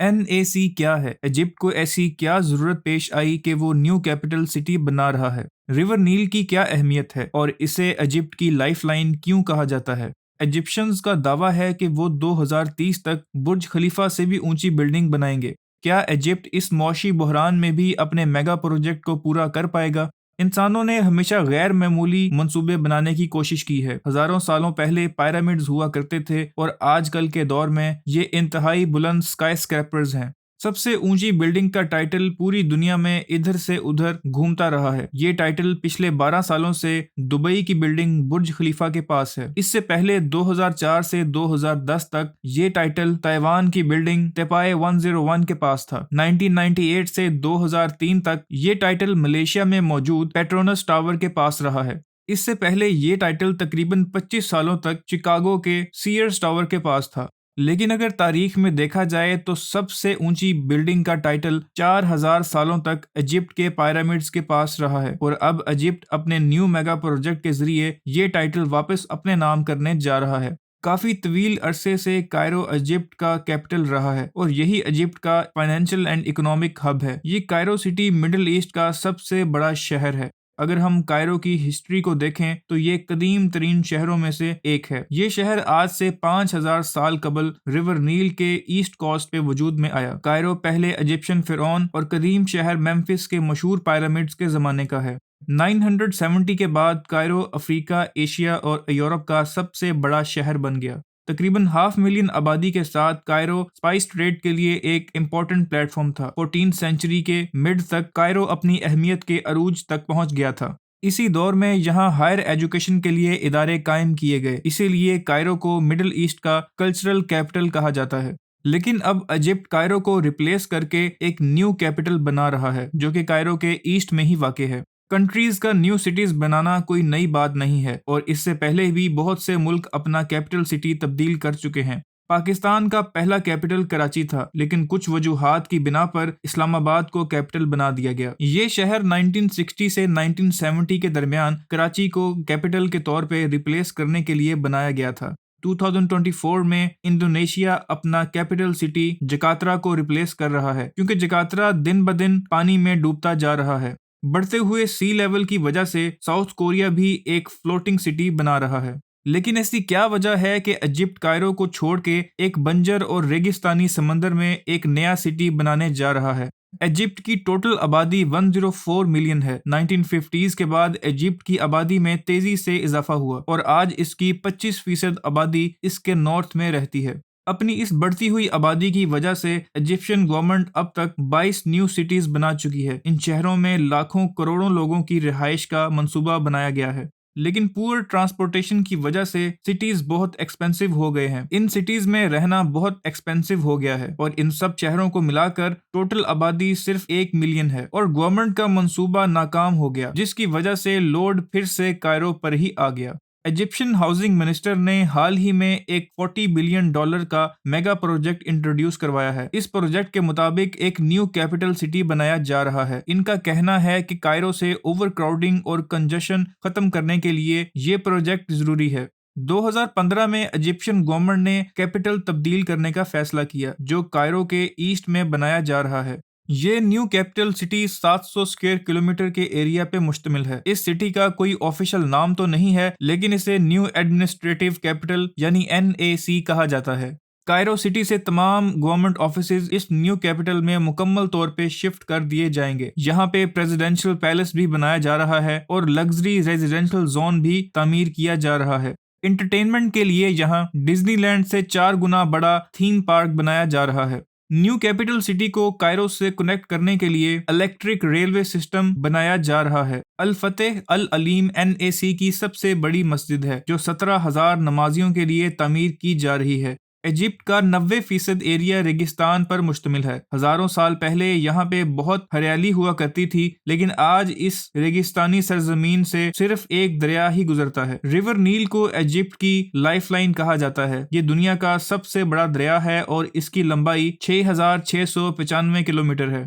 NAC کیا ہے؟ Egypt کو ایسی کیا ضرورت پیش آئی کہ وہ نیو کیپٹل سٹی بنا رہا ہے؟ ریور نیل کی کیا اہمیت ہے اور اسے ایجپٹ کی لائف لائن کیوں کہا جاتا ہے؟ ایجپشنز کا دعویٰ ہے کہ وہ 2030 تک برج خلیفہ سے بھی اونچی بلڈنگ بنائیں گے۔ کیا ایجپٹ اس معاشی بحران میں بھی اپنے میگا پروجیکٹ کو پورا کر پائے گا؟ انسانوں نے ہمیشہ غیر معمولی منصوبے بنانے کی کوشش کی ہے۔ ہزاروں سالوں پہلے پیرامڈز ہوا کرتے تھے اور آج کل کے دور میں یہ انتہائی بلند اسکائی اسکریپرز ہیں۔ سب سے اونچی بلڈنگ کا ٹائٹل پوری دنیا میں ادھر سے ادھر گھومتا رہا ہے۔ یہ ٹائٹل پچھلے 12 سالوں سے دبئی کی بلڈنگ برج خلیفہ کے پاس ہے۔ اس سے پہلے 2004 سے 2010 تک یہ ٹائٹل تائیوان کی بلڈنگ تیپائے 101 کے پاس تھا۔ 1998 سے 2003 تک یہ ٹائٹل ملیشیا میں موجود پیٹرونس ٹاور کے پاس رہا ہے۔ اس سے پہلے یہ ٹائٹل تقریباً 25 سالوں تک چکاگو کے سیئرز ٹاور کے پاس تھا۔ لیکن اگر تاریخ میں دیکھا جائے تو سب سے اونچی بلڈنگ کا ٹائٹل 4000 سالوں تک ایجپٹ کے پیرامڈز کے پاس رہا ہے، اور اب ایجپٹ اپنے نیو میگا پروجیکٹ کے ذریعے یہ ٹائٹل واپس اپنے نام کرنے جا رہا ہے۔ کافی طویل عرصے سے کائرو ایجپٹ کا کیپٹل رہا ہے اور یہی ایجپٹ کا فائنینشیل اینڈ اکنامک ہب ہے۔ یہ کائرو سٹی مڈل ایسٹ کا سب سے بڑا شہر ہے۔ اگر ہم کائرو کی ہسٹری کو دیکھیں تو یہ قدیم ترین شہروں میں سے ایک ہے۔ یہ شہر آج سے 5000 سال قبل ریور نیل کے ایسٹ کوسٹ پہ وجود میں آیا۔ کائرو پہلے ایجپشن فرعون اور قدیم شہر میمفس کے مشہور پیرامڈز کے زمانے کا ہے۔ 970 کے بعد کائرو افریقہ، ایشیا اور یورپ کا سب سے بڑا شہر بن گیا۔ تقریباً 500,000 آبادی کے ساتھ کائرو اسپائس ٹریڈ کے لیے ایک امپورٹنٹ پلیٹ فارم تھا۔ 14 سینچری کے مڈ تک کائرو اپنی اہمیت کے عروج تک پہنچ گیا تھا۔ اسی دور میں یہاں ہائر ایجوکیشن کے لیے ادارے قائم کیے گئے، اسی لیے کائرو کو مڈل ایسٹ کا کلچرل کیپٹل کہا جاتا ہے۔ لیکن اب ایجپٹ کائرو کو ریپلیس کر کے ایک نیو کیپٹل بنا رہا ہے جو کہ کائرو کے ایسٹ میں ہی واقع ہے۔ کنٹریز کا نیو سٹیز بنانا کوئی نئی بات نہیں ہے، اور اس سے پہلے بھی بہت سے ملک اپنا کیپٹل سٹی تبدیل کر چکے ہیں۔ پاکستان کا پہلا کیپٹل کراچی تھا، لیکن کچھ وجوہات کی بنا پر اسلام آباد کو کیپٹل بنا دیا گیا۔ یہ شہر 1960 سے 1970 کے درمیان کراچی کو کیپٹل کے طور پہ ریپلیس کرنے کے لیے بنایا گیا تھا۔ 2024 میں انڈونیشیا اپنا کیپٹل سٹی جکارتہ کو ریپلیس کر رہا ہے، کیونکہ جکارتہ دن بدن پانی میں ڈوبتا جا رہا ہے۔ بڑھتے ہوئے سی لیول کی وجہ سے ساؤتھ کوریا بھی ایک فلوٹنگ سٹی بنا رہا ہے۔ لیکن ایسی کیا وجہ ہے کہ ایجپٹ کائرو کو چھوڑ کے ایک بنجر اور ریگستانی سمندر میں ایک نیا سٹی بنانے جا رہا ہے؟ ایجپٹ کی ٹوٹل آبادی 104 ملین ہے۔ 1950s کے بعد ایجپٹ کی آبادی میں تیزی سے اضافہ ہوا اور آج اس کی 25% آبادی اس کے نارتھ میں رہتی ہے۔ اپنی اس بڑھتی ہوئی آبادی کی وجہ سے ایجپشن گورنمنٹ اب تک 22 نیو سٹیز بنا چکی ہے۔ ان شہروں میں لاکھوں کروڑوں لوگوں کی رہائش کا منصوبہ بنایا گیا ہے، لیکن پور ٹرانسپورٹیشن کی وجہ سے سٹیز بہت ایکسپینسو ہو گئے ہیں۔ ان سٹیز میں رہنا بہت ایکسپینسو ہو گیا ہے، اور ان سب شہروں کو ملا کر ٹوٹل آبادی صرف 1 ملین ہے، اور گورنمنٹ کا منصوبہ ناکام ہو گیا، جس کی وجہ سے لوڈ پھر سے کائرو پر ہی آ گیا۔ ایجپشن ہاؤسنگ منسٹر نے حال ہی میں ایک $40 بلین کا میگا پروجیکٹ انٹروڈیوس کروایا ہے۔ اس پروجیکٹ کے مطابق ایک نیو کیپٹل سٹی بنایا جا رہا ہے۔ ان کا کہنا ہے کہ کائرو سے اوور کراؤڈنگ اور کنجشن ختم کرنے کے لیے یہ پروجیکٹ ضروری ہے۔ 2015 میں ایجپشن گورنمنٹ نے کیپٹل تبدیل کرنے کا فیصلہ کیا، جو کائرو کے ایسٹ میں بنایا جا رہا ہے۔ یہ new capital city 700 square kilometre کے ایریا پہ مشتمل ہے۔ اس سٹی کا کوئی آفیشل نام تو نہیں ہے، لیکن اسے نیو ایڈمنسٹریٹو کیپٹل یعنی NAC کہا جاتا ہے۔ کائرو سٹی سے تمام گورنمنٹ آفیسز اس نیو کیپٹل میں مکمل طور پہ شفٹ کر دیے جائیں گے۔ یہاں پہ پریزیڈنشل پیلس بھی بنایا جا رہا ہے اور لگژری ریزیڈنشل زون بھی تعمیر کیا جا رہا ہے۔ انٹرٹینمنٹ کے لیے یہاں ڈزنی لینڈ سے 4 گنا بڑا تھیم پارک بنایا جا رہا ہے۔ نیو کیپٹل سٹی کو کائرو سے کنیکٹ کرنے کے لیے الیکٹرک ریلوے سسٹم بنایا جا رہا ہے۔ الفتح العلیم NAC کی سب سے بڑی مسجد ہے، جو 17,000 نمازیوں کے لیے تعمیر کی جا رہی ہے۔ ایجپٹ کا 90% ایریا ریگستان پر مشتمل ہے۔ ہزاروں سال پہلے یہاں پہ بہت ہریالی ہوا کرتی تھی، لیکن آج اس ریگستانی سرزمین سے صرف ایک دریا ہی گزرتا ہے۔ ریور نیل کو ایجپٹ کی لائف لائن کہا جاتا ہے۔ یہ دنیا کا سب سے بڑا دریا ہے اور اس کی لمبائی 6,695 کلومیٹر ہے۔